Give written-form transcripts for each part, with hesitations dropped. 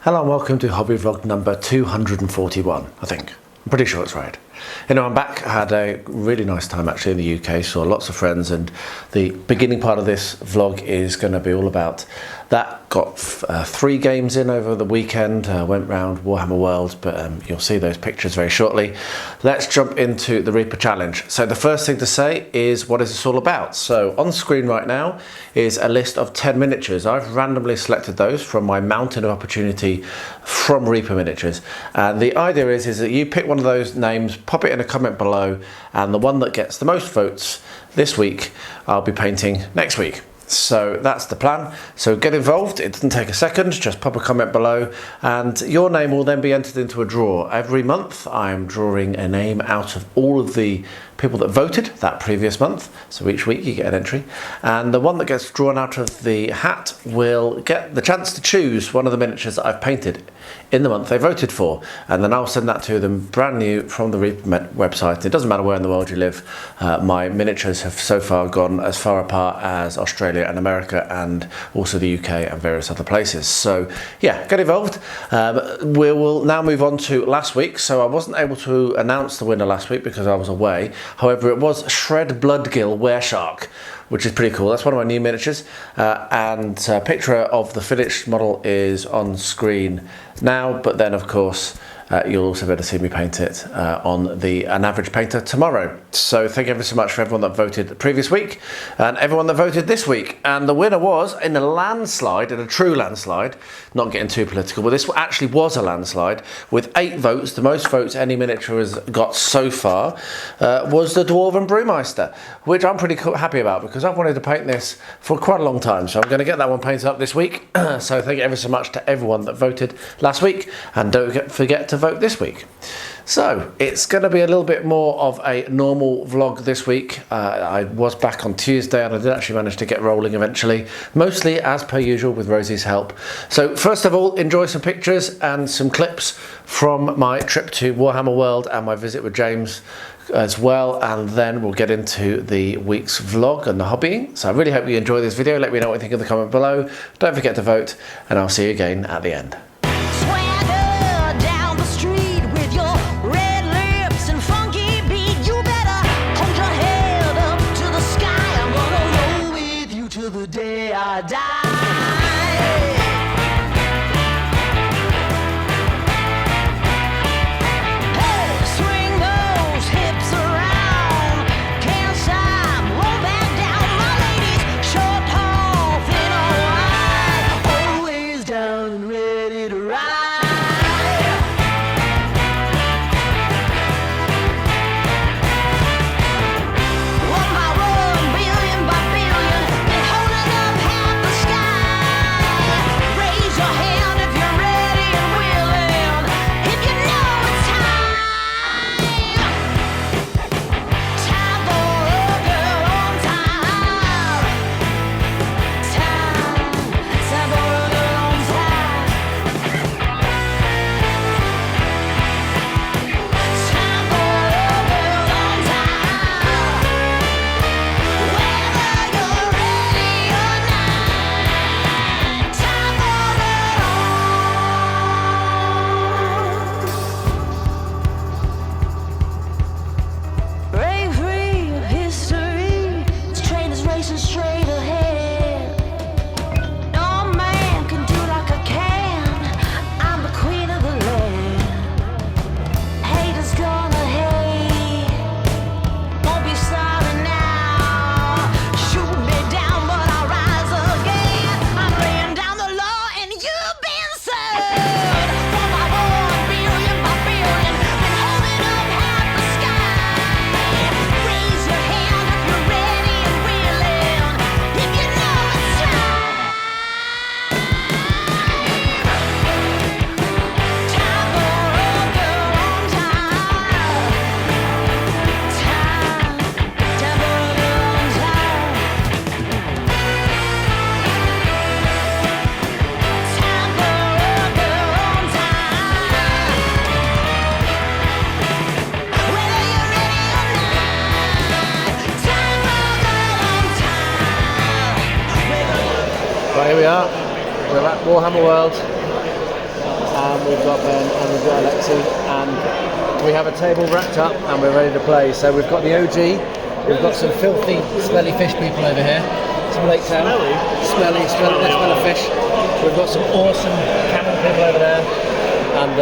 Hello and welcome to Hobby Vlog number 241, I think. I'm pretty sure it's right. Anyway, I'm back. I had a really nice time actually in the UK, saw lots of friends, and the beginning part of this vlog is going to be all about that. Got 3 games in over the weekend, went round Warhammer World, but you'll see those pictures very shortly. Let's jump into the Reaper Challenge. So the first thing to say is, what is this all about? So on screen right now is a list of 10 miniatures. I've randomly selected those from my Mountain of Opportunity from Reaper Miniatures. And the idea is that you pick one of those names, pop it in a comment below, and the one that gets the most votes this week, I'll be painting next week. So that's the plan. So get involved. It doesn't take a second. Just pop a comment below and your name will then be entered into a draw. Every month I'm drawing a name out of all of the people that voted that previous month. So each week you get an entry, and the one that gets drawn out of the hat will get the chance to choose one of the miniatures that I've painted in the month they voted for, and then I'll send that to them brand new from the Reaper website. It doesn't matter where in the world you live. My miniatures have so far gone as far apart as Australia and America, and also the UK and various other places. So yeah, get involved. We will now move on to last week. So I wasn't able to announce the winner last week because I was away. However, it was Shred Bloodgill Wereshark, which is pretty cool. That's one of my new miniatures, and a picture of the finished model is on screen now, but then of course you'll also be able to see me paint it on an average painter tomorrow. So thank you ever so much for everyone that voted the previous week and everyone that voted this week. And the winner was, in a landslide, in a true landslide, not getting too political, but this actually was a landslide, with 8 votes, the most votes any miniature has got so far, was the Dwarven Brewmeister, which I'm pretty happy about because I've wanted to paint this for quite a long time. So I'm going to get that one painted up this week. So thank you ever so much to everyone that voted last week, and don't forget to vote this week. So it's going to be a little bit more of a normal vlog this week. I was back on Tuesday and I did actually manage to get rolling eventually, mostly as per usual with Rosie's help. So first of all, enjoy some pictures and some clips from my trip to Warhammer World and my visit with James as well, and then we'll get into the week's vlog and the hobbying. So I really hope you enjoy this video. Let me know what you think in the comment below. Don't forget to vote, and I'll see you again at the end. Ready are. We're at Warhammer World, and we've got Ben and we've got Alexi, and we have a table wrapped up and we're ready to play. So we've got the OG, we've got some filthy, smelly fish people over here. Some Lake Town. Smelly, they smell of fish. We've got some awesome camel people over there, and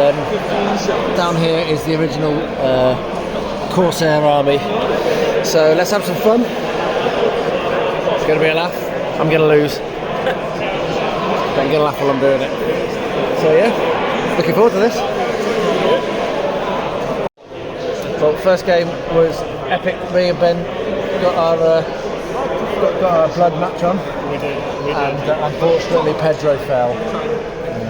down here is the original Corsair army. So let's have some fun. It's going to be a laugh. I'm going to lose. I'm going to laugh while I'm doing it. So yeah, looking forward to this. Well, first game was epic. Me and Ben got our blood match on. We did. And unfortunately Pedro fell.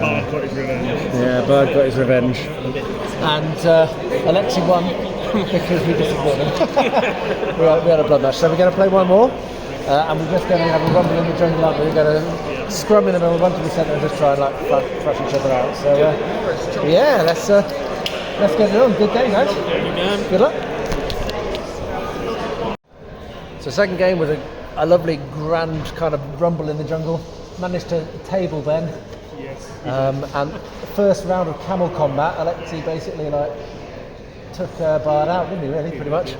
Bard got his revenge. Yeah, Bard got his revenge. And Alexi won because we disappointed him. we had a blood match. So we're going to play one more. And we're just going to have a rumble in the jungle, aren't we? We're going to scrum in the middle, run to the centre and just try and like thrash each other out. So yeah, let's get it on. Good game, guys. Good luck. So second game was a lovely grand kind of rumble in the jungle. Managed to table Ben. Yes. And the first round of camel combat, Alexi basically like took Bard out, didn't he? Really, pretty much.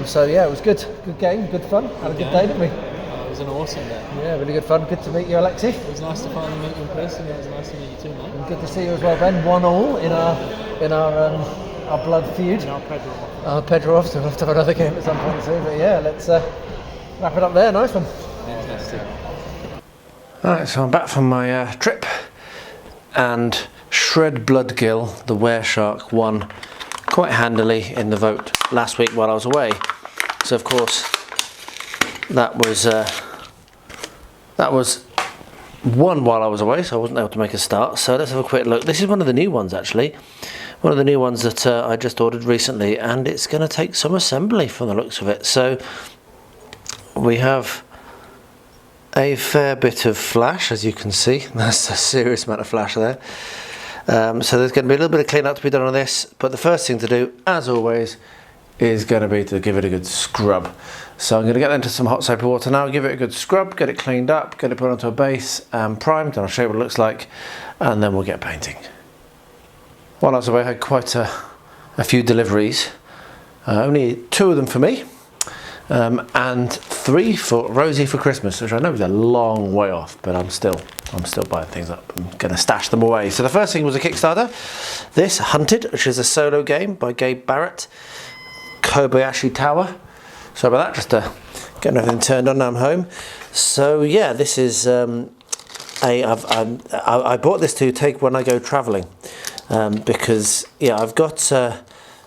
So yeah, it was good game, good fun, had a good day, didn't we? It was an awesome day. Yeah, really good fun. Good to meet you, Alexi. It was nice to finally meet you in person. It was nice to meet you too, mate. And good to see you as well, Ben. 1-1 in our blood feud. Now Pedro. Pedro off, so we'll have to have another game at some point soon. But yeah, let's wrap it up there. Nice one. Fantastic. Alright, so I'm back from my trip, and Shred Bloodgill, the Wereshark, won quite handily in the vote last week while I was away. So of course that was won while I was away, so I wasn't able to make a start. So let's have a quick look. This is one of the new ones actually, one of the new ones that I just ordered recently, and it's going to take some assembly from the looks of it. So we have a fair bit of flash, as you can see. That's a serious amount of flash there. So there's going to be a little bit of clean up to be done on this, but the first thing to do, as always, is going to be to give it a good scrub. So I'm going to get into some hot soapy water now, give it a good scrub, get it cleaned up, get it put onto a base and primed, and I'll show you what it looks like, and then we'll get painting. While I was away, I had quite a few deliveries, only 2 of them for me, and 3 for Rosie for Christmas, which I know is a long way off, but I'm still buying things up. I'm going to stash them away. So the first thing was a Kickstarter. This, Hunted, which is a solo game by Gabe Barrett. Kobayashi Tower. Sorry about that, just getting everything turned on. Now I'm home. So yeah, this is I bought this to take when I go travelling, because yeah, I've got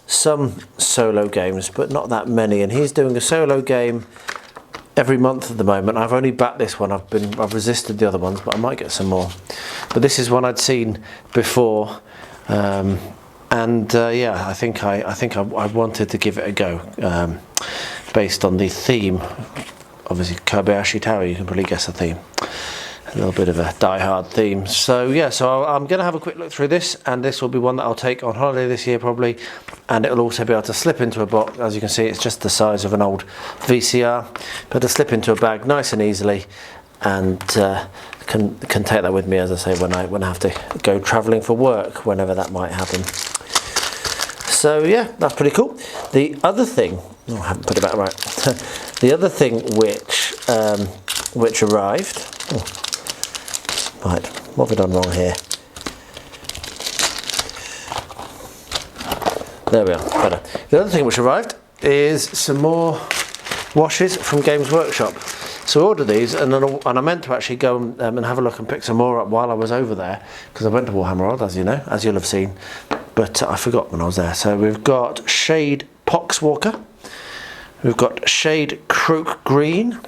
some solo games, but not that many, and he's doing a solo game every month at the moment. I've only backed this one. I've resisted the other ones, but I might get some more. But this is one I'd seen before, and yeah, I think I wanted to give it a go, based on the theme. Obviously, Kobayashi Tower. You can probably guess the theme. A little bit of a die-hard theme. So yeah, so I'm going to have a quick look through this, and this will be one that I'll take on holiday this year probably, and it'll also be able to slip into a box. As you can see, it's just the size of an old VCR, but to slip into a bag nice and easily, and can take that with me, as I say, when I have to go travelling for work, whenever that might happen. So yeah, that's pretty cool. The other thing, oh, I haven't put it back right. The other thing which arrived. Oh, right, what have we done wrong here? There we are, better. The other thing which arrived is some more washes from Games Workshop. So I ordered these, and I meant to actually go and have a look and pick some more up while I was over there, because I went to Warhammer World, as you know, as you'll have seen, but I forgot when I was there. So we've got Shade Poxwalker, we've got Shade Croak Green,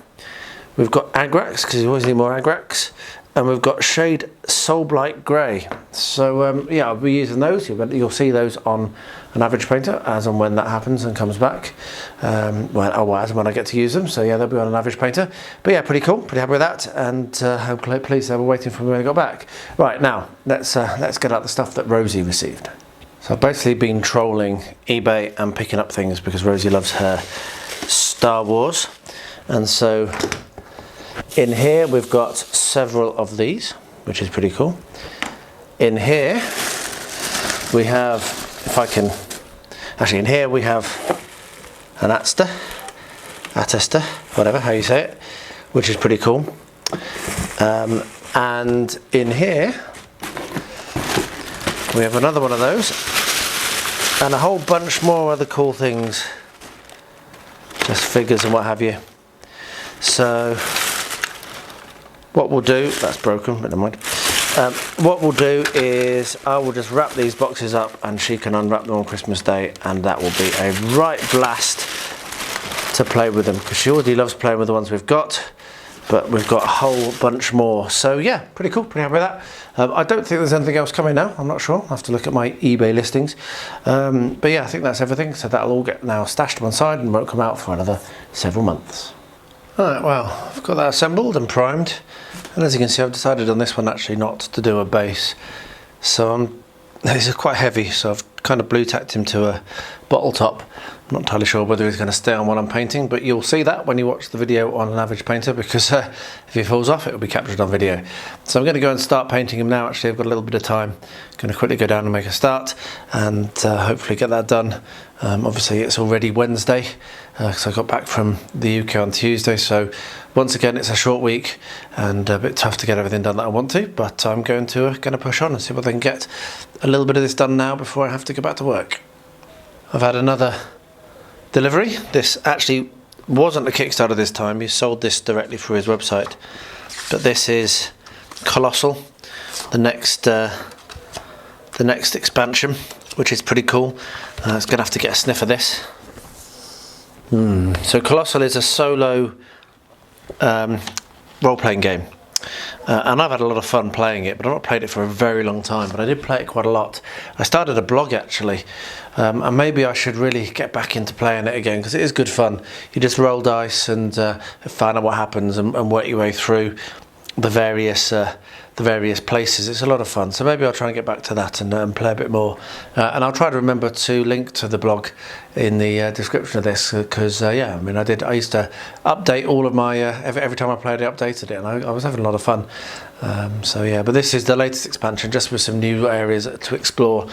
we've got Agrax, because you always need more Agrax, and we've got Shade Soulblight Grey. So yeah, I'll be using those. You'll see those on an average painter as and when that happens and comes back, as and when I get to use them. So yeah, they'll be on an average painter. But yeah, pretty cool, pretty happy with that, and how pleased they were waiting for me when I got back. Right, now let's get out the stuff that Rosie received. So I've basically been trolling eBay and picking up things because Rosie loves her Star Wars, and so In here we've got several of these, which is pretty cool. In here we have, if I can, actually in here we have an attester, whatever, how you say it, which is pretty cool. And in here we have another one of those and a whole bunch more other cool things, just figures and what have you. So what we'll do, that's broken, but never mind. What we'll do is I will just wrap these boxes up and she can unwrap them on Christmas Day, and that will be a right blast to play with them, because she already loves playing with the ones we've got, but we've got a whole bunch more. So yeah, pretty cool, pretty happy with that. I don't think there's anything else coming now, I'm not sure, I'll have to look at my eBay listings. But yeah, I think that's everything, so that'll all get now stashed to one side and won't come out for another several months. Alright, well, I've got that assembled and primed, and as you can see I've decided on this one actually not to do a base. So these are quite heavy, so I've kind of blue tacked him to a bottle top. I'm not entirely sure whether he's going to stay on while I'm painting, but you'll see that when you watch the video on an average painter, because if he falls off it will be captured on video. So I'm going to go and start painting him now. Actually, I've got a little bit of time. I'm going to quickly go down and make a start and hopefully get that done. Obviously it's already Wednesday, because I got back from the UK on Tuesday, so once again it's a short week and a bit tough to get everything done that I want to, but I'm going to push on and see what I can get a little bit of this done now before I have to go back to work. I've had another delivery. This actually wasn't a Kickstarter this time, he sold this directly through his website, but this is Colossal, the next expansion, which is pretty cool. It's going to have to get a sniff of this. So Colossal is a solo role-playing game, and I've had a lot of fun playing it, but I've not played it for a very long time, but I did play it quite a lot. I started a blog actually, and maybe I should really get back into playing it again, because it is good fun. You just roll dice and find out what happens and work your way through the various places. It's a lot of fun, so maybe I'll try and get back to that and play a bit more, and I'll try to remember to link to the blog in the description of this, because yeah, I mean I used to update all of my every time I played it, I updated it, and I was having a lot of fun. So yeah, but this is the latest expansion, just with some new areas to explore,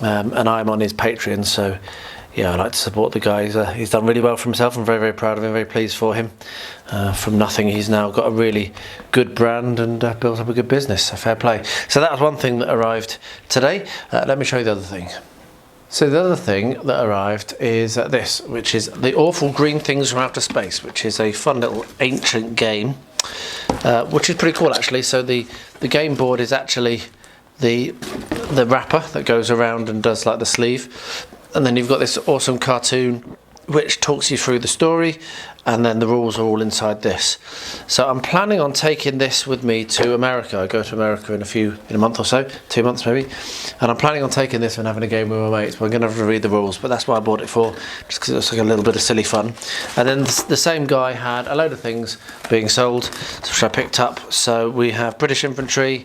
and I'm on his Patreon, so yeah, I like to support the guy. He's done really well for himself. I'm very, very proud of him, very pleased for him. From nothing, he's now got a really good brand and built up a good business, so fair play. So that was one thing that arrived today. Let me show you the other thing. So the other thing that arrived is this, which is The Awful Green Things from Outer Space, which is a fun little ancient game, which is pretty cool actually. So the game board is actually the wrapper that goes around and does like the sleeve. And then you've got this awesome cartoon which talks you through the story, and then the rules are all inside this. So I'm planning on taking this with me to America. I go to America in a month or so, 2 months maybe, and I'm planning on taking this and having a game with my mates. But I'm going to have to read the rules, but that's what I bought it for, just because it looks like a little bit of silly fun. And then the same guy had a load of things being sold, which I picked up. So we have British infantry,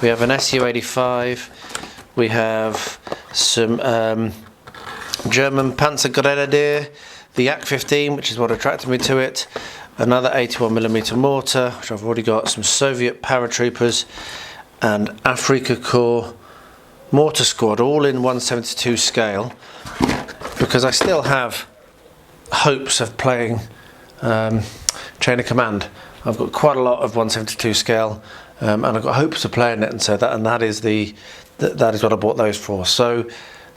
we have an Su-85, we have some German Panzergrenadier, the Ak-15, which is what attracted me to it, another 81mm mortar, which I've already got, some Soviet paratroopers, and Afrika Korps mortar squad, all in 1/72 scale, because I still have hopes of playing Chain of Command. I've got quite a lot of 1/72 scale, and I've got hopes of playing it, and so that is what I bought those for.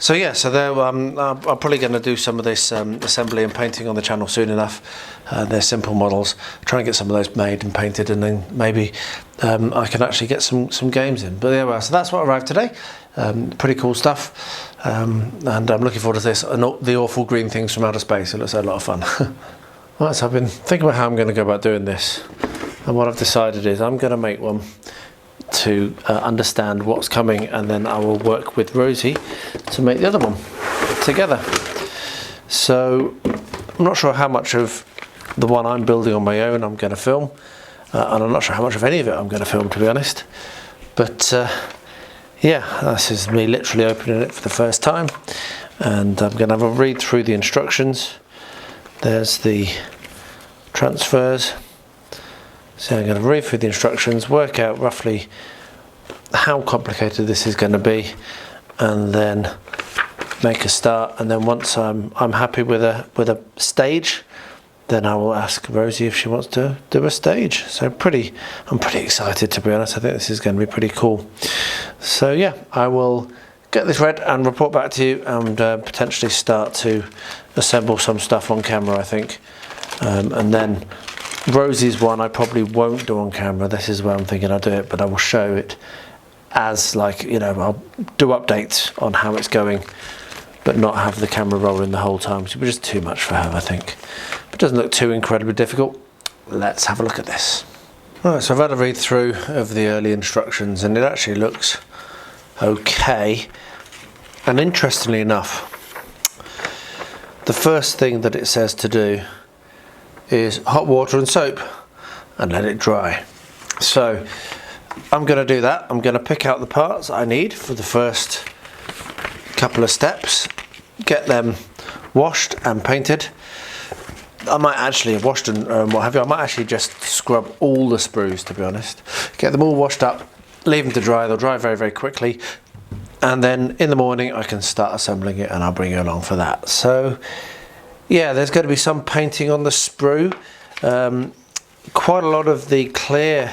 So yeah, so I'm probably going to do some of this assembly and painting on the channel soon enough. They're simple models. Try and get some of those made and painted, and then maybe I can actually get some games in. But yeah, so that's what arrived today. Pretty cool stuff, and I'm looking forward to this. The Awful Green Things from Outer Space. It looks like a lot of fun. Right, so I've been thinking about how I'm going to go about doing this, and what I've decided is I'm going to make one to understand what's coming, and then I will work with Rosie to make the other one together. So I'm not sure how much of the one I'm building on my own I'm going to film, and I'm not sure how much of any of it I'm going to film, to be honest, but yeah, this is me literally opening it for the first time, and I'm going to have a read through the instructions. There's the transfers, So I'm going to read through the instructions, work out roughly how complicated this is going to be, and then make a start. And then once I'm happy with a stage, then I will ask Rosie if she wants to do a stage. So I'm pretty excited, to be honest. I think this is going to be pretty cool. So yeah, I will get this read and report back to you, and potentially start to assemble some stuff on camera, I think. And then Rosie's one I probably won't do on camera. This is where I'm thinking I'll do it, but I will show it as, like, you know, I'll do updates on how it's going, but not have the camera rolling the whole time. It was just too much for her, I think. But it doesn't look too incredibly difficult. Let's have a look at this. Alright, so I've had a read through of the early instructions, and it actually looks okay. And interestingly enough, the first thing that it says to do is hot water and soap and let it dry. So I'm going to do that. I'm going to pick out the parts I need for the first couple of steps, get them washed and painted. I might actually have washed and what have you. I might actually just scrub all the sprues, to be honest. Get them all washed up, leave them to dry. They'll dry very, very quickly. And then in the morning I can start assembling it, and I'll bring you along for that. So yeah, there's going to be some painting on the sprue. Quite a lot of the clear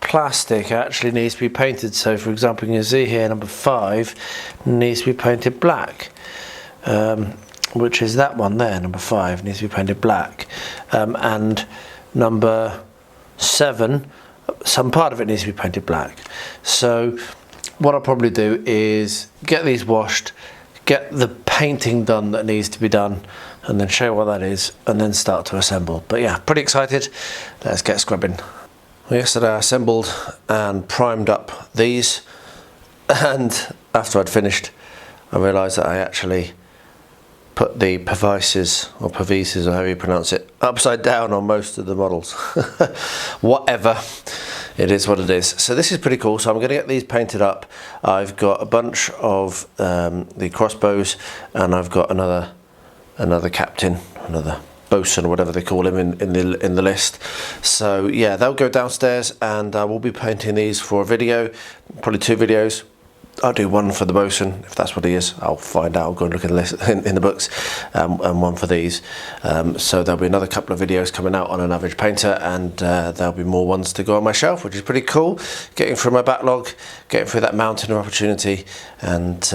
plastic actually needs to be painted. So for example, you can see here number 5 needs to be painted black, which is that one there. Number 5 needs to be painted black, and number 7, some part of it needs to be painted black. So what I'll probably do is get these washed, get the painting done that needs to be done, and then show you what that is, and then start to assemble. But yeah, pretty excited. Let's get scrubbing. Well, yesterday I assembled and primed up these, and after I'd finished I realised that I actually put the pervices, or pervices, or however you pronounce it, upside down on most of the models. Whatever, it is what it is. So this is pretty cool. So I'm going to get these painted up. I've got a bunch of the crossbows, and I've got another captain, another bosun, or whatever they call him in the list. So yeah, they'll go downstairs, and I will be painting these for a video, probably 2 videos. I'll do one for the bosun, if that's what he is. I'll find out. I'll go and look in the list, in the books, and one for these. So there'll be another couple of videos coming out on an average painter, and there'll be more ones to go on my shelf, which is pretty cool. Getting through my backlog, getting through that mountain of opportunity, and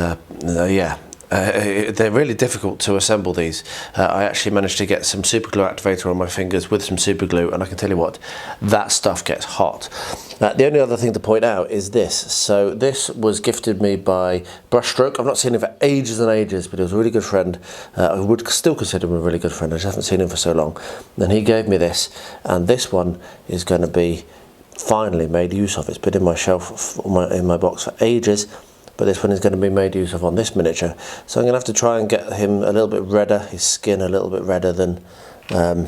yeah. They're really difficult to assemble these. I actually managed to get some super glue activator on my fingers with some super glue, and I can tell you what, that stuff gets hot. The only other thing to point out is this. So this was gifted me by Brushstroke. I've not seen him for ages and ages, but he was a really good friend. I would still consider him a really good friend. I just haven't seen him for so long. And he gave me this, and this one is going to be finally made use of. It's been in my shelf, in my box for ages. But this one is going to be made use of on this miniature. So I'm going to have to try and get him a little bit redder, his skin a little bit redder than I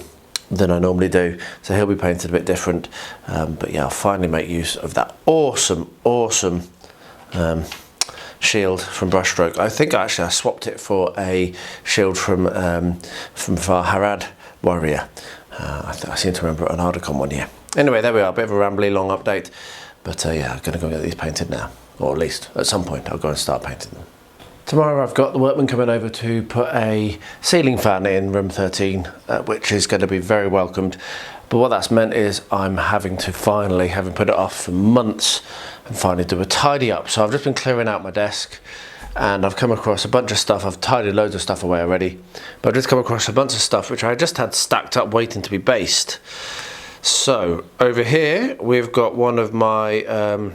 normally do. So he'll be painted a bit different. But yeah, I'll finally make use of that awesome shield from Brushstroke. I think actually I swapped it for a shield from Harad Warrior. I seem to remember an Ardacon one, yeah. Anyway, there we are, a bit of a rambly long update. But yeah, I'm going to go get these painted now. Or at least at some point I'll go and start painting them. Tomorrow I've got the workmen coming over to put a ceiling fan in room 13, which is going to be very welcomed. But what that's meant is I'm having to finally, having put it off for months, and finally do a tidy up. So I've just been clearing out my desk, and I've come across a bunch of stuff. I've tidied loads of stuff away already, but I've just come across a bunch of stuff which I just had stacked up waiting to be based. So over here we've got one of my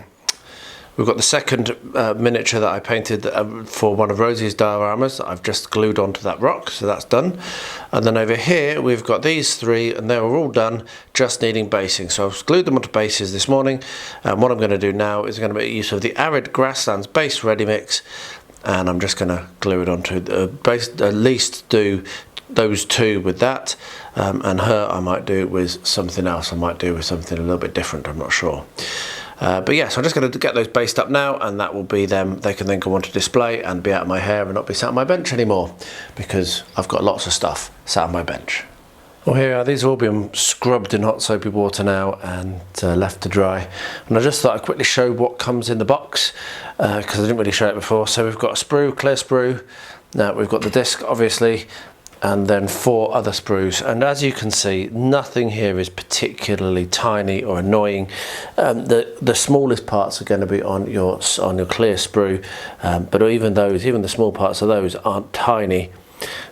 we've got the second miniature that I painted for one of Rosie's dioramas that I've just glued onto that rock, so that's done. And then over here we've got these 3, and they were all done, just needing basing. So I've glued them onto bases this morning, and what I'm going to do now is going to make use of the Arid Grasslands base ready mix, and I'm just going to glue it onto the base, at least do those 2 with that, and her I might do with something else. I might do with something a little bit different, I'm not sure. But yeah, so I'm just going to get those based up now, and that will be them. They can then go on to display and be out of my hair and not be sat on my bench anymore, because I've got lots of stuff sat on my bench. Well, here we are. These have all been scrubbed in hot soapy water now and left to dry. And I just thought I'd quickly show what comes in the box because I didn't really show it before. So we've got a sprue, clear sprue. Now we've got the disc, obviously, and then 4 other sprues. And as you can see, nothing here is particularly tiny or annoying. The smallest parts are going to be on your clear sprue, but even the small parts of those aren't tiny.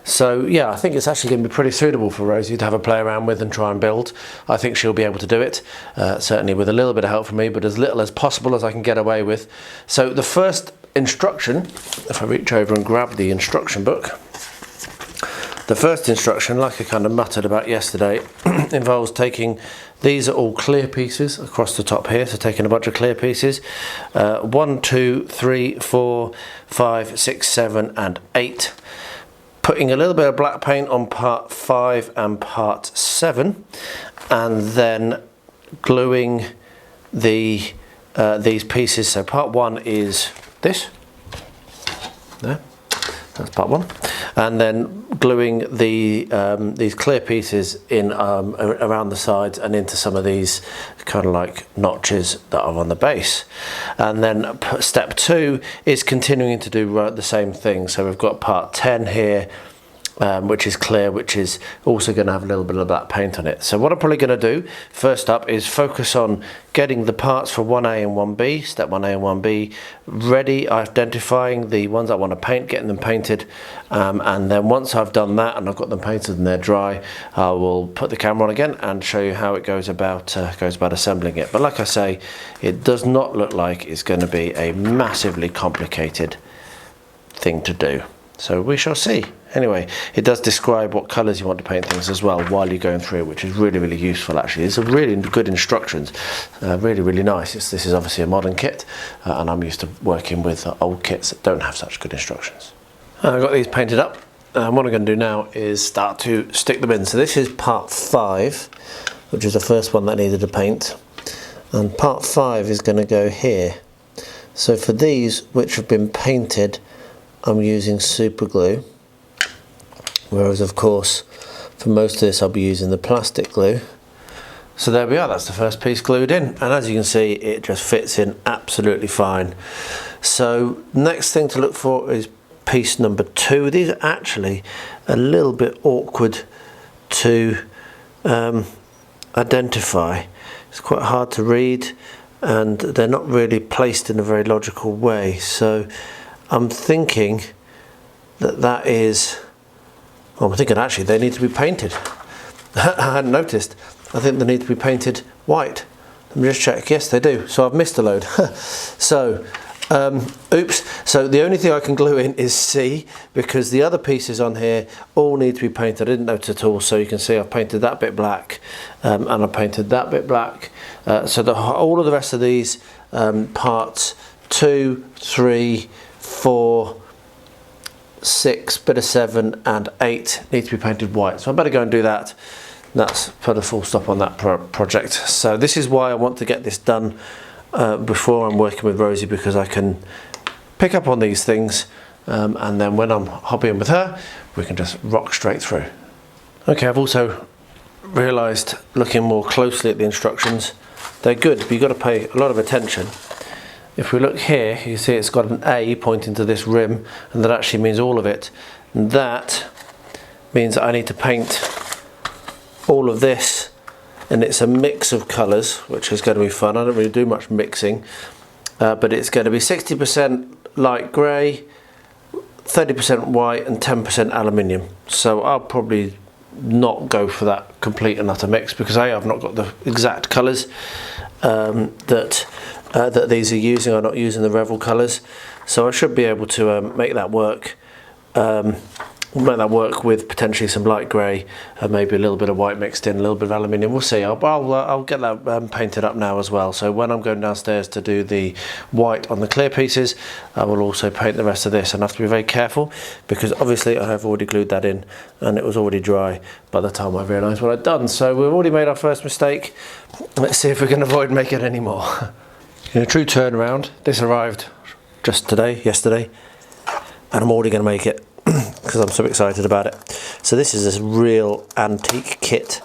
So yeah, I think it's actually going to be pretty suitable for Rosie to have a play around with and try and build. I think she'll be able to do it, certainly with a little bit of help from me, but as little as possible as I can get away with. So the first instruction, if I reach over and grab the instruction book, the first instruction, like I kind of muttered about yesterday, involves taking, these are all clear pieces across the top here, so taking a bunch of clear pieces, 1, 2, 3, 4, 5, 6, 7 and 8. Putting a little bit of black paint on part 5 and part 7, and then gluing these pieces. So part 1 is this, there, that's part 1, and then gluing these clear pieces in around the sides and into some of these kind of like notches that are on the base. And then step 2 is continuing to do the same thing. So we've got part 10 here, which is clear, which is also going to have a little bit of black paint on it. So what I'm probably going to do first up is focus on getting the parts for 1A and 1B, step 1A and 1B, ready, identifying the ones I want to paint, getting them painted, and then once I've done that and I've got them painted and they're dry, I will put the camera on again and show you how it goes about assembling it. But like I say, it does not look like it's going to be a massively complicated thing to do. So we shall see. Anyway, it does describe what colours you want to paint things as well while you're going through it, which is really, really useful actually. It's a really good instructions, really, really nice. This is obviously a modern kit, and I'm used to working with old kits that don't have such good instructions. I've got these painted up, and what I'm going to do now is start to stick them in. So this is part 5, which is the first one that I needed to paint, and part 5 is going to go here. So for these which have been painted, I'm using super glue, whereas of course for most of this I'll be using the plastic glue. So there we are, that's the first piece glued in, and as you can see it just fits in absolutely fine. So next thing to look for is piece number 2. These are actually a little bit awkward to identify. It's quite hard to read and they're not really placed in a very logical way. So I'm thinking that is, well, I'm thinking actually they need to be painted. I hadn't noticed. I think they need to be painted white. Let me just check. Yes, they do. So I've missed a load. So, oops. So the only thing I can glue in is C, because the other pieces on here all need to be painted. I didn't notice at all. So you can see I've painted that bit black, and I painted that bit black. So all of the rest of these parts 2, 3, 4, 6, bit of 7 and 8 need to be painted white. So I better go and do that. That's put a full stop on that project. So this is why I want to get this done before I'm working with Rosie, because I can pick up on these things and then when I'm hobbying with her we can just rock straight through. Okay, I've also realised, looking more closely at the instructions, they're good, but you've got to pay a lot of attention. If we look here, you see it's got an A pointing to this rim, and that actually means all of it. And that means I need to paint all of this, and it's a mix of colours, which is going to be fun. I don't really do much mixing, but it's going to be 60% light grey, 30% white and 10% aluminium. So I'll probably not go for that complete and utter mix, because I've not got the exact colours that these are using. I'm not using the Revel colours, so I should be able to make that work. With potentially some light grey and maybe a little bit of white mixed in, a little bit of aluminium. We'll see. I'll get that painted up now as well. So when I'm going downstairs to do the white on the clear pieces, I will also paint the rest of this. And I have to be very careful, because obviously I have already glued that in and it was already dry by the time I realised what I'd done. So we've already made our first mistake. Let's see if we can avoid making any more. In a true turnaround, this arrived just yesterday, and I'm already going to make it. because I'm so excited about it. So this is a real antique kit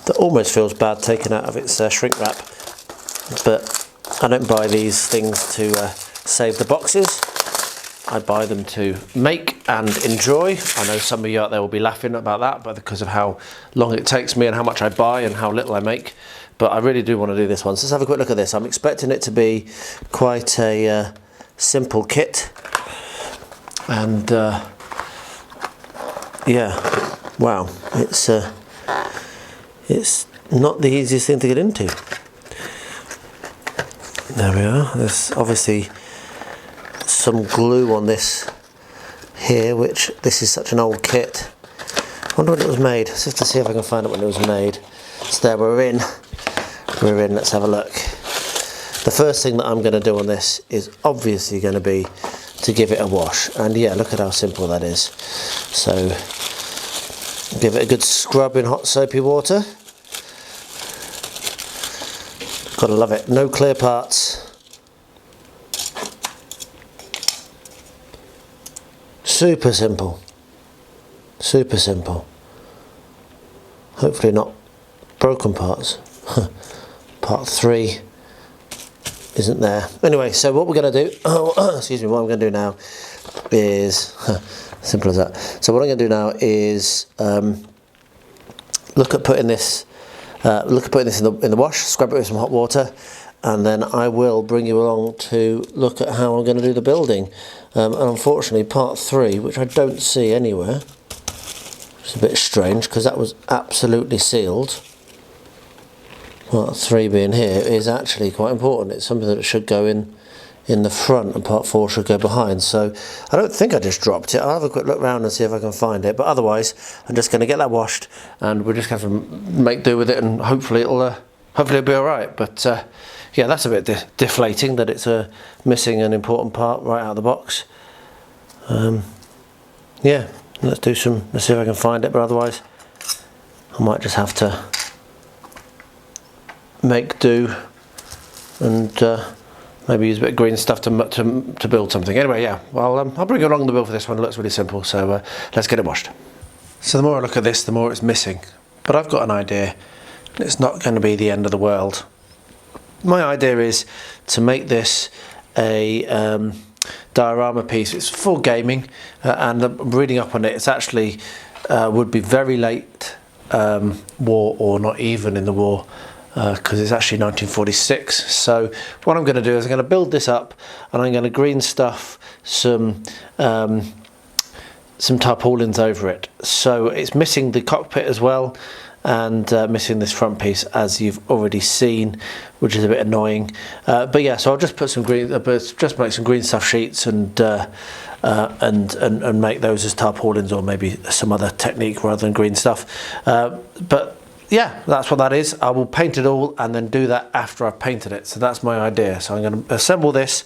that almost feels bad taken out of its shrink wrap, but I don't buy these things to save the boxes. I buy them to make and enjoy. I know some of you out there will be laughing about that, but because of how long it takes me and how much I buy and how little I make. But I really do want to do this one. So let's have a quick look at this. I'm expecting it to be quite a simple kit. And yeah, wow, it's not the easiest thing to get into. There we are. There's obviously some glue on this here, which this is such an old kit. I wonder when it was made. Let's have to see if I can find it when it was made. So there, we're in. Let's have a look. The first thing that I'm going to do on this is obviously going to be to give it a wash, and yeah, look at how simple that is. So give it a good scrub in hot soapy water. Gotta love it. No clear parts. Super simple. Super simple. Hopefully not broken parts. Part 3 isn't there. Anyway, so what we're going to do, excuse me, what I'm going to do now is, simple as that. So what I'm going to do now is look at putting this in the wash, scrub it with some hot water, and then I will bring you along to look at how I'm going to do the building. And unfortunately, part 3, which I don't see anywhere, it's a bit strange because that was absolutely sealed. Part 3 being here is actually quite important. It's something that should go in the front, and part 4 should go behind. So I don't think I just dropped it. I'll have a quick look around and see if I can find it. But otherwise, I'm just going to get that washed, and we're just going to have to make do with it, and hopefully it'll be all right. But yeah, that's a bit deflating that it's missing an important part right out of the box. Yeah, let's see if I can find it. But otherwise, I might just have to make do and maybe use a bit of green stuff to build something. Anyway, yeah, well, I'll bring you along the build for this one. It looks really simple, so let's get it washed. So the more I look at this, the more it's missing. But I've got an idea. It's not going to be the end of the world. My idea is to make this a diorama piece. It's for gaming, and I'm reading up on it. It's actually would be very late war, or not even in the war, because it's actually 1946. So what I'm going to do is I'm going to build this up, and I'm going to green stuff some tarpaulins over it. So it's missing the cockpit as well, and missing this front piece, as you've already seen, which is a bit annoying. But yeah, so I'll just put some green, just make some green stuff sheets and make those as tarpaulins, or maybe some other technique rather than green stuff. But yeah, that's what that is. I will paint it all and then do that after I've painted it. So that's my idea. So I'm going to assemble this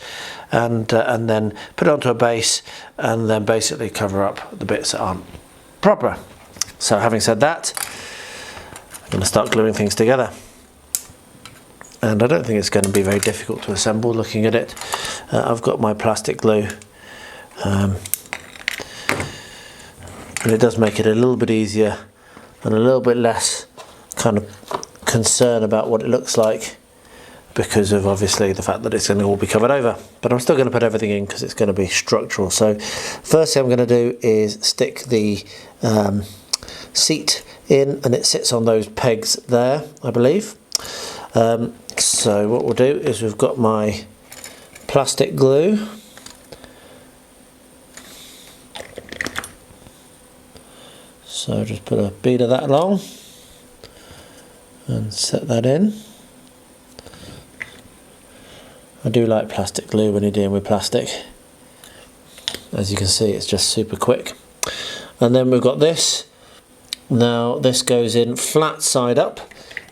and then put it onto a base, and then basically cover up the bits that aren't proper. So having said that, I'm going to start gluing things together. And I don't think it's going to be very difficult to assemble looking at it. I've got my plastic glue. And it does make it a little bit easier and a little bit less kind of concern about what it looks like, because of obviously the fact that it's going to all be covered over. But I'm still going to put everything in because it's going to be structural. So first thing I'm going to do is stick the seat in, and it sits on those pegs there, I believe. So what we'll do is we've got my plastic glue. So just put a bead of that along and set that in. I do like plastic glue when you're dealing with plastic. As you can see, it's just super quick. And then we've got this. Now this goes in flat side up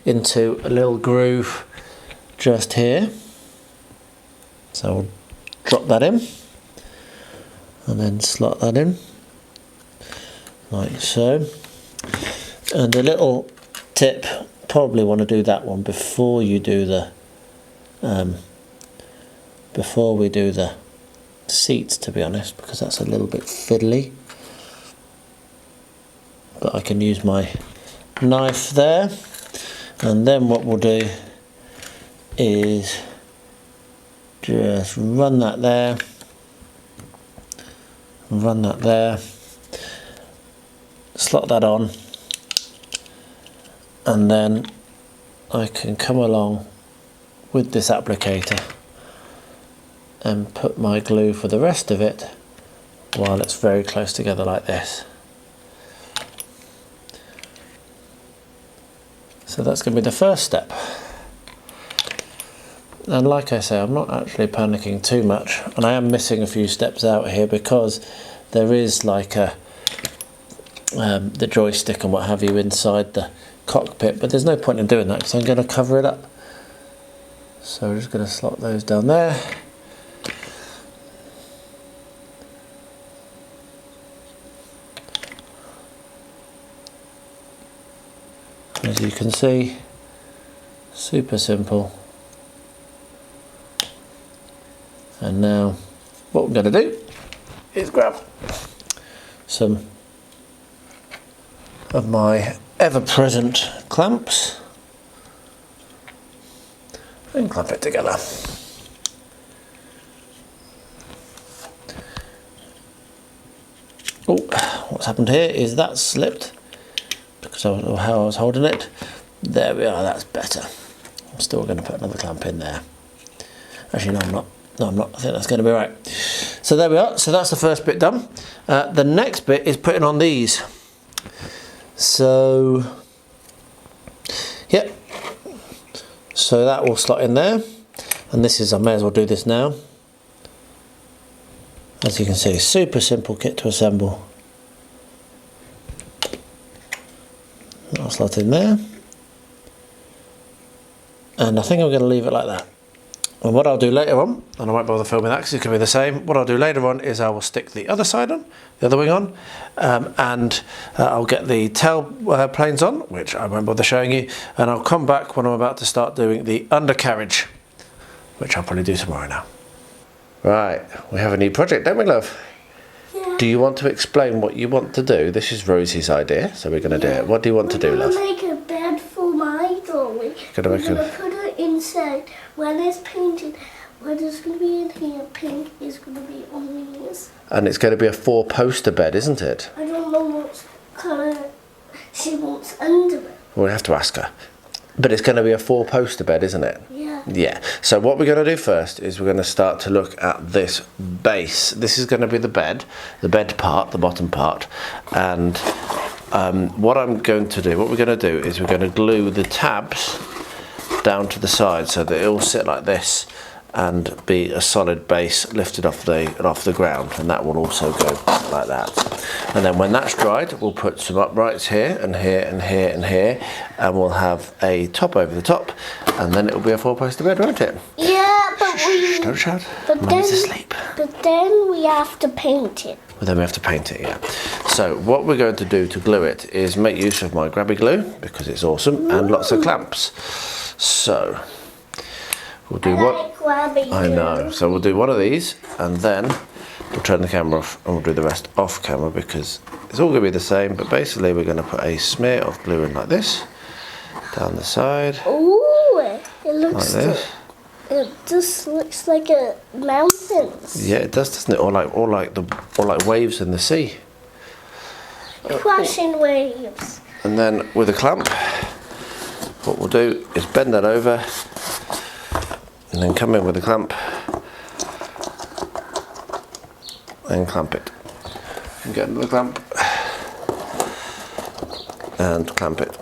into a little groove just here. So we'll drop that in and then slot that in like so. And a little tip, probably want to do that one before you do the before we do the seats, to be honest, because that's a little bit fiddly. but I can use my knife there. And then what we'll do is just run that there, slot that on, and then I can come along with this applicator and put my glue for the rest of it while it's very close together like this. So that's going to be the first step. And like I say, I'm not actually panicking too much, and I am missing a few steps out here because there is like the joystick and what have you inside the cockpit, but there's no point in doing that because I'm going to cover it up. So we're just going to slot those down there. As you can see, super simple. And now what we're going to do is grab some of my ever-present clamps and clamp it together. Oh, what's happened here is that slipped because of how I was holding it. There we are, that's better. I'm still going to put another clamp in there. Actually, no, I'm not. No, I'm not. I think that's going to be right. So there we are. So that's the first bit done. The next bit is putting on these. So, yep. So that will slot in there. And this is, I may as well do this now. As you can see, super simple kit to assemble. That'll slot in there. And I think I'm going to leave it like that. And what I'll do later on, and I won't bother filming that because it's going to be the same, what I'll do later on is I will stick the other side on, the other wing on, and I'll get the tail planes on, which I won't bother showing you, and I'll come back when I'm about to start doing the undercarriage, which I'll probably do tomorrow now. Right, we have a new project, don't we, love? Yeah. Do you want to explain what you want to do? This is Rosie's idea, so we're going to do it. What do you want to do, love? We're going to make a bed for my dolly. We're going to put it inside. When it's painted, what is going to be in here, pink, is going to be on these. And it's going to be a 4-poster bed, isn't it? I don't know what colour she wants under it. We'll have to ask her. But it's going to be a 4-poster bed, isn't it? Yeah. Yeah. So what we're going to do first is we're going to start to look at this base. This is going to be the bed part, the bottom part. And what we're going to do is we're going to glue the tabs down to the side so that it will sit like this and be a solid base lifted off the ground, and that will also go like that. And then when that's dried, we'll put some uprights here and here and here and here, and we'll have a top over the top, and then it will be a 4-poster bed, won't it? Yeah, but Shh, don't shout. Mummy's asleep. But then we have to paint it. Well, then we have to paint it, yeah. So what we're going to do to glue it is make use of my grabby glue because it's awesome, and lots of clamps. So we'll do I know. So we'll do one of these, and then we'll turn the camera off, and we'll do the rest off camera because it's all going to be the same. But basically, we're going to put a smear of glue in like this down the side. Ooh, it looks like this. It just looks like a mountains. Yeah, it does, doesn't it? Or like waves in the sea. Crashing waves. And then with a clamp, what we'll do is bend that over, and then come in with a clamp and clamp it. And get another clamp and clamp it.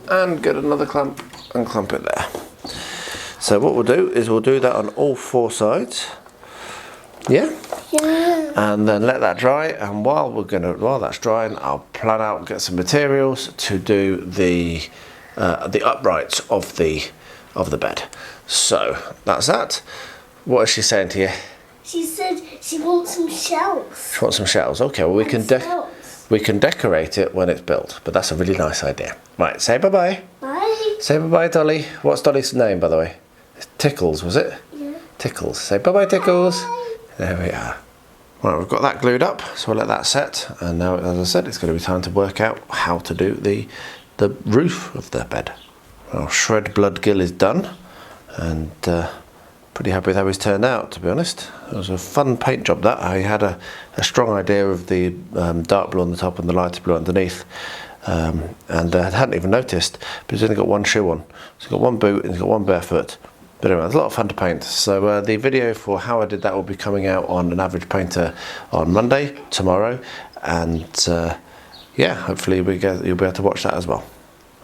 And get another clamp and clamp it there. So what we'll do is we'll do that on all 4 sides. Yeah? Yeah. And then let that dry, and while that's drying, I'll plan out and get some materials to do the uprights of the bed. So that's that. What is she saying to you? She said she wants some shells. She wants some shells. Okay, well we can decorate it when it's built, but that's a really nice idea. Right, say bye bye. Bye. Say bye bye, Dolly. What's Dolly's name, by the way? It's Tickles, was it? Yeah. Tickles. Say bye bye, Tickles. Bye. There we are. Right, we've got that glued up, so we'll let that set, and now, as I said, it's going to be time to work out how to do the roof of the bed. Well, Shred Bloodgill is done, and pretty happy with how he's turned out, to be honest. It was a fun paint job that. I had a strong idea of the dark blue on the top and the lighter blue underneath, and I hadn't even noticed, but he's only got one shoe on. So he's got one boot and he's got one barefoot. But anyway, it's a lot of fun to paint. So the video for how I did that will be coming out on An Average Painter on Monday, tomorrow, and yeah, hopefully you'll be able to watch that as well.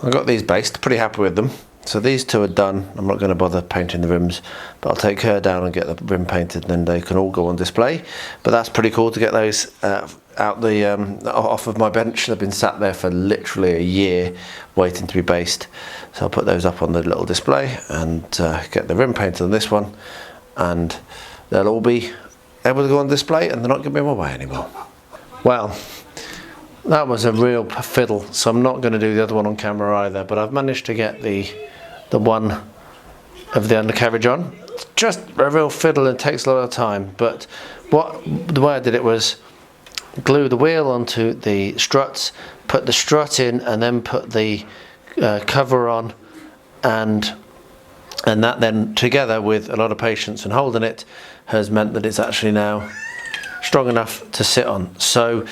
I got these based, pretty happy with them. So these two are done. I'm not going to bother painting the rims, but I'll take her down and get the rim painted, and then they can all go on display. But that's pretty cool to get those out the off of my bench. They've been sat there for literally a year waiting to be based. So I'll put those up on the little display and get the rim painted on this one, and they'll all be able to go on display, and they're not going to be in my way anymore. Well, that was a real fiddle, so I'm not going to do the other one on camera either, but I've managed to get the one of the undercarriage on. It's just a real fiddle and takes a lot of time, but the way I did it was glue the wheel onto the struts, put the strut in, and then put the cover on, and that then, together with a lot of patience and holding it, has meant that it's actually now strong enough to sit on. So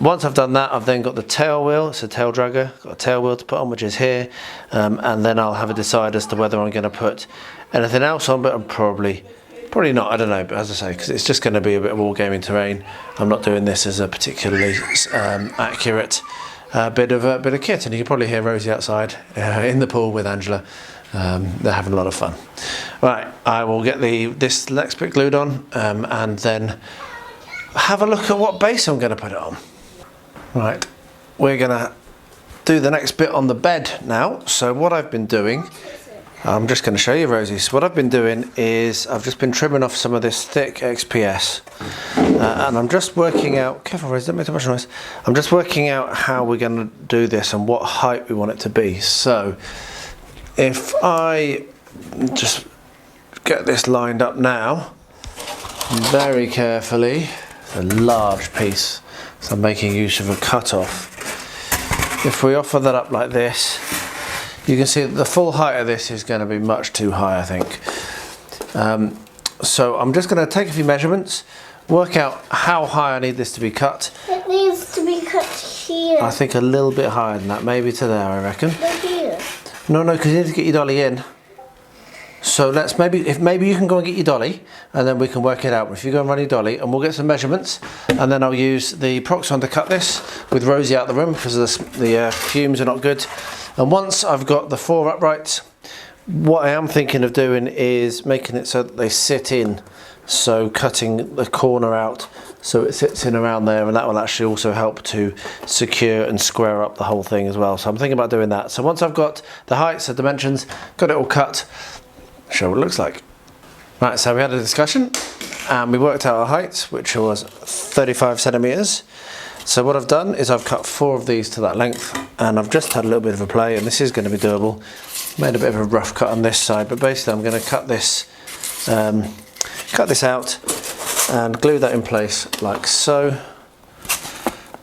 once I've done that, I've then got the tail wheel. It's a tail dragger, got a tail wheel to put on, which is here, and then I'll have a decide as to whether I'm going to put anything else on, but I'm probably not, I don't know, but as I say, because it's just going to be a bit of wargaming terrain. I'm not doing this as a particularly accurate bit of kit, and you can probably hear Rosie outside in the pool with Angela. They're having a lot of fun. Right, I will get this next bit glued on, and then have a look at what base I'm going to put it on. Right, we're going to do the next bit on the bed now. So what I've been doing, I'm just going to show you, Rosie. So what I've been doing is I've just been trimming off some of this thick XPS, and I'm just working out, careful Rosie, don't make too much noise. I'm just working out how we're going to do this and what height we want it to be. So if I just get this lined up now, very carefully, it's a large piece, so I'm making use of a cut-off. If we offer that up like this, you can see that the full height of this is going to be much too high, I think. So I'm just going to take a few measurements, work out how high I need this to be cut. It needs to be cut here. I think a little bit higher than that, maybe to there, I reckon. Right here. No, because you need to get your dolly in. So let's maybe you can go and get your dolly, and then we can work it out. If you go and run your dolly, and we'll get some measurements, and then I'll use the Proxon to cut this with Rosie out the room because the fumes are not good. And once I've got the 4 uprights, what I am thinking of doing is making it so that they sit in. So cutting the corner out so it sits in around there, and that will actually also help to secure and square up the whole thing as well. So I'm thinking about doing that. So once I've got the heights, the dimensions, got it all cut, show what it looks like. Right, so we had a discussion and we worked out our heights, which was 35 centimeters. So what I've done is I've cut 4 of these to that length, and I've just had a little bit of a play, and this is going to be doable. Made a bit of a rough cut on this side, but basically I'm going to cut this out and glue that in place like so.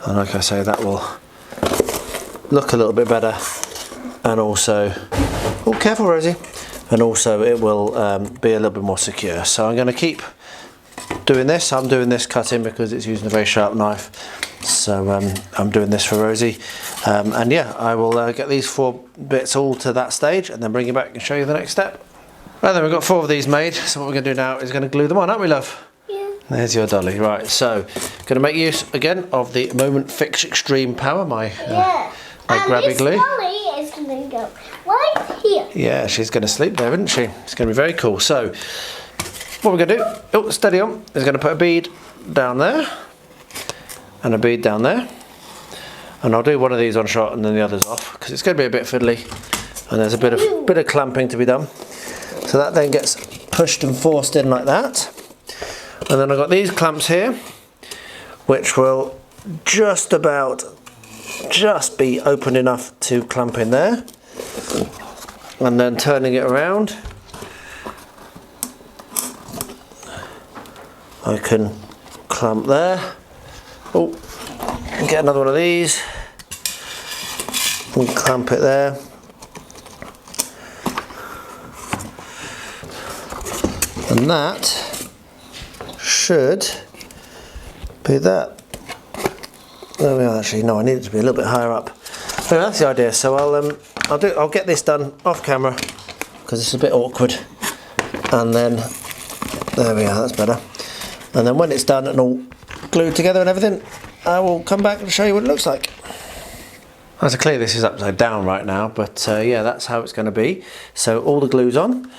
And like I say, that will look a little bit better, and also, oh careful Rosie, and also it will be a little bit more secure. So I'm going to keep doing this. I'm doing this cutting because it's using a very sharp knife. So I'm doing this for Rosie, and yeah, I will get these 4 bits all to that stage and then bring you back and show you the next step. Right then, we've got 4 of these made, so what we're going to do now is going to glue them on, aren't we love? Yeah. There's your dolly. Right, so going to make use again of the Moment Fix Extreme Power, my grabby glue. And this dolly is going to go right here. Yeah, she's going to sleep there, isn't she? It's going to be very cool. So what we're going to do, oh steady on, is going to put a bead down there and a bead down there, and I'll do one of these on shot and then the others off because it's going to be a bit fiddly, and there's a bit of clamping to be done. So that then gets pushed and forced in like that, and then I've got these clamps here which will just be open enough to clamp in there, and then turning it around I can clamp there. Oh, get another one of these. And clamp it there. And that should be that. There we are. Actually, no, I need it to be a little bit higher up. Anyway, that's the idea. So I'll get this done off camera because it's a bit awkward. And then there we are. That's better. And then when it's done and all glued together and everything, I will come back and show you what it looks like. As clear, this is upside down right now, but yeah, that's how it's going to be. So all the glue's on.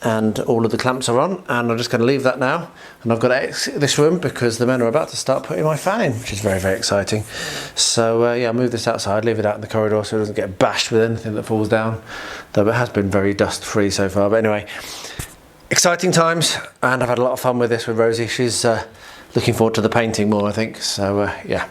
And all of the clamps are on, and I'm just going to leave that now. And I've got to exit this room because the men are about to start putting my fan in, which is very, very exciting. So yeah, I'll move this outside, leave it out in the corridor so it doesn't get bashed with anything that falls down. Though it has been very dust free so far. But anyway, exciting times, and I've had a lot of fun with this with Rosie. She's looking forward to the painting more, I think. So yeah.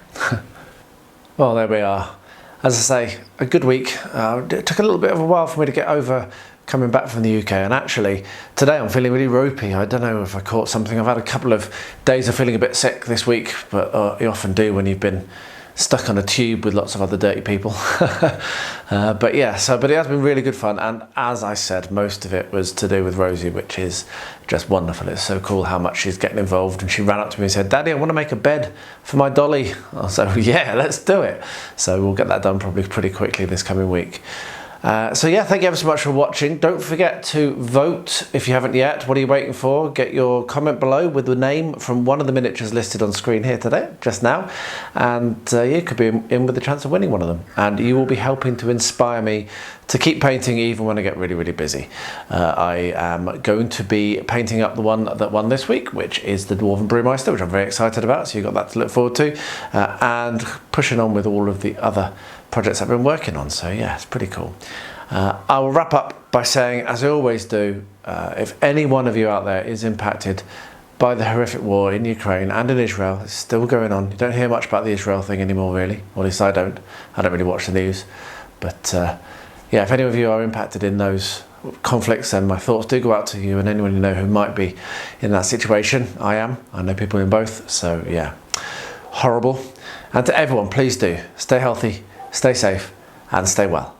Well, there we are. As I say, a good week. It took a little bit of a while for me to get over coming back from the UK, and actually today I'm feeling really ropey. I don't know if I caught something. I've had a couple of days of feeling a bit sick this week, but you often do when you've been stuck on a tube with lots of other dirty people. But yeah, but it has been really good fun, and as I said, most of it was to do with Rosie, which is just wonderful. It's so cool how much she's getting involved, and she ran up to me and said, "Daddy, I want to make a bed for my dolly." I said, "Yeah, let's do it." So we'll get that done probably pretty quickly this coming week. So yeah, thank you ever so much for watching. Don't forget to vote if you haven't yet. What are you waiting for? Get your comment below with the name from one of the miniatures listed on screen here today, just now. And you could be in with the chance of winning one of them. And you will be helping to inspire me to keep painting even when I get really, really busy. I am going to be painting up the one that won this week, which is the Dwarven Brewmeister, which I'm very excited about. So you've got that to look forward to. And pushing on with all of the other projects I've been working on. So yeah, it's pretty cool. I will wrap up by saying, as I always do, if any one of you out there is impacted by the horrific war in Ukraine and in Israel, it's still going on. You don't hear much about the Israel thing anymore, really. Or at least I don't. I don't really watch the news. But yeah, if any of you are impacted in those conflicts, then my thoughts do go out to you and anyone you know who might be in that situation. I am. I know people in both. So yeah, horrible. And to everyone, please do stay healthy, stay safe, and stay well.